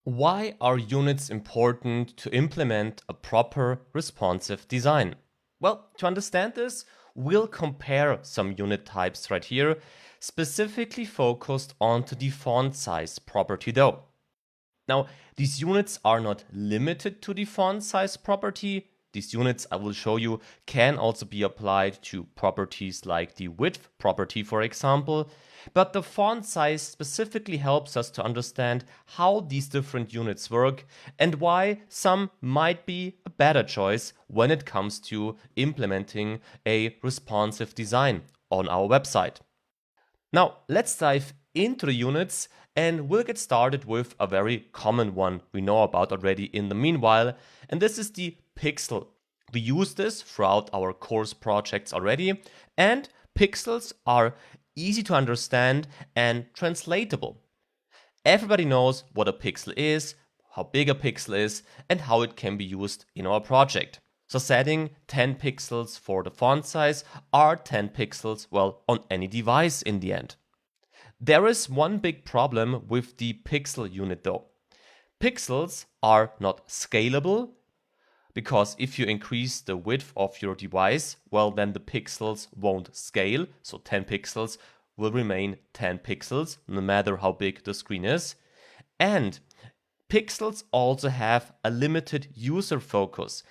Why are units important to implement a proper responsive design? Well, to understand this, we'll compare some unit types right here, specifically focused onto the font size property though. Now, these units are not limited to the font size property. These units I will show you can also be applied to properties like the width property, for example. But the font size specifically helps us to understand how these different units work and why some might be a better choice when it comes to implementing a responsive design on our website. Now, let's dive into the units and we'll get started with a very common one we know about already in the meanwhile, and this is the pixel. We use this throughout our course projects already, and pixels are easy to understand and translatable. Everybody knows what a pixel is, how big a pixel is, and how it can be used in our project. So setting 10 pixels for the font size are 10 pixels, well, on any device in the end. There is one big problem with the pixel unit though. Pixels are not scalable because if you increase the width of your device, well, then the pixels won't scale. So 10 pixels will remain 10 pixels no matter how big the screen is. And pixels also have a limited user focus.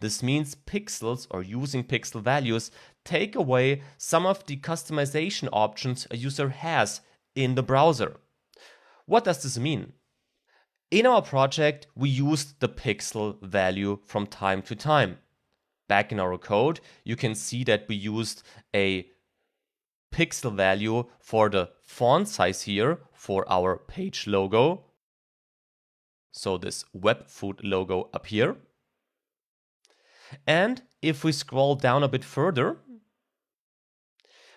This means pixels or using pixel values take away some of the customization options a user has in the browser. What does this mean? In our project, we used the pixel value from time to time. Back in our code, you can see that we used a pixel value for the font size here for our page logo. So this Webfood logo up here. And if we scroll down a bit further,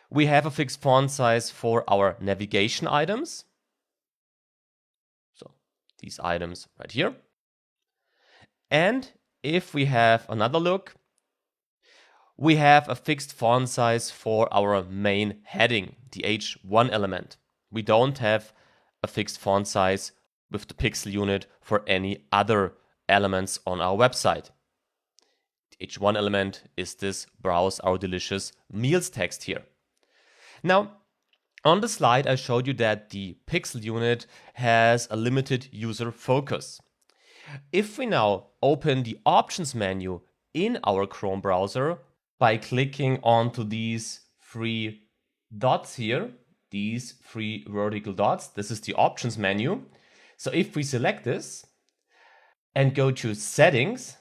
we have a fixed font size for our navigation items. So these items right here. And if we have another look, we have a fixed font size for our main heading, the H1 element. We don't have a fixed font size with the pixel unit for any other elements on our website. H1 element is this browse our delicious meals text here. Now, on the slide, I showed you that the pixel unit has a limited user focus. If we now open the options menu in our Chrome browser by clicking onto these three dots here, these three vertical dots, this is the options menu. So if we select this and go to settings,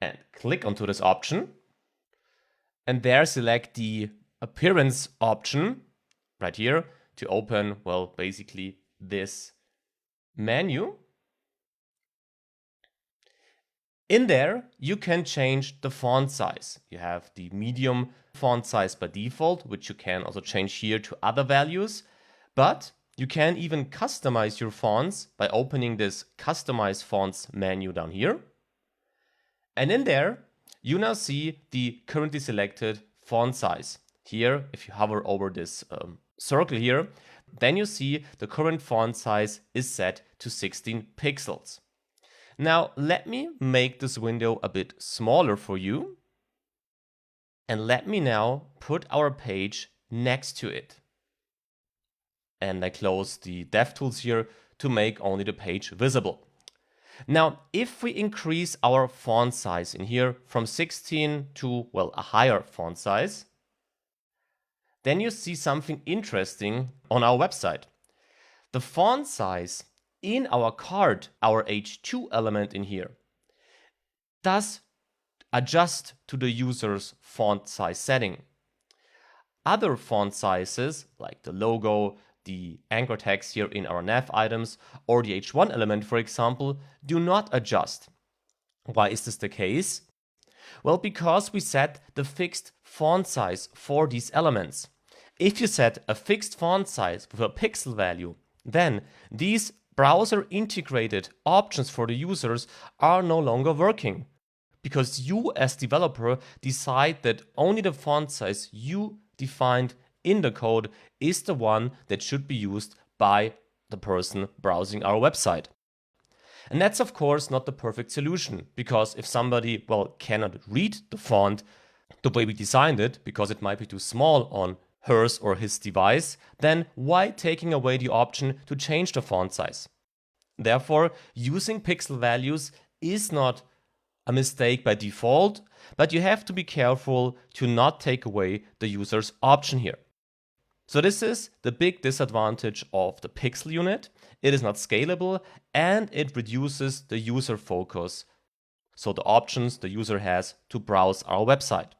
and click onto this option, and there select the appearance option right here to open, well, basically this menu. In there, you can change the font size. You have the medium font size by default, which you can also change here to other values, but you can even customize your fonts by opening this Customize Fonts menu down here. And in there, you now see the currently selected font size. Here, if you hover over this circle here, then you see the current font size is set to 16 pixels. Now, let me make this window a bit smaller for you. And let me now put our page next to it. And I close the DevTools here to make only the page visible. Now, if we increase our font size in here from 16 to, well, a higher font size, then you see something interesting on our website. The font size in our card, our H2 element in here, does adjust to the user's font size setting. Other font sizes, like the logo, the anchor text here in our nav items, or the H1 element, for example, do not adjust. Why is this the case? Well, because we set the fixed font size for these elements. If you set a fixed font size with a pixel value, then these browser integrated options for the users are no longer working, because you as developer decide that only the font size you defined in the code is the one that should be used by the person browsing our website. And that's of course not the perfect solution, because if somebody, well, cannot read the font the way we designed it, because it might be too small on hers or his device, then why taking away the option to change the font size? Therefore, using pixel values is not a mistake by default, but you have to be careful to not take away the user's option here. So this is the big disadvantage of the pixel unit. It is not scalable and it reduces the user focus, so the options the user has to browse our website.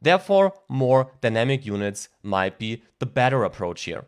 Therefore, more dynamic units might be the better approach here.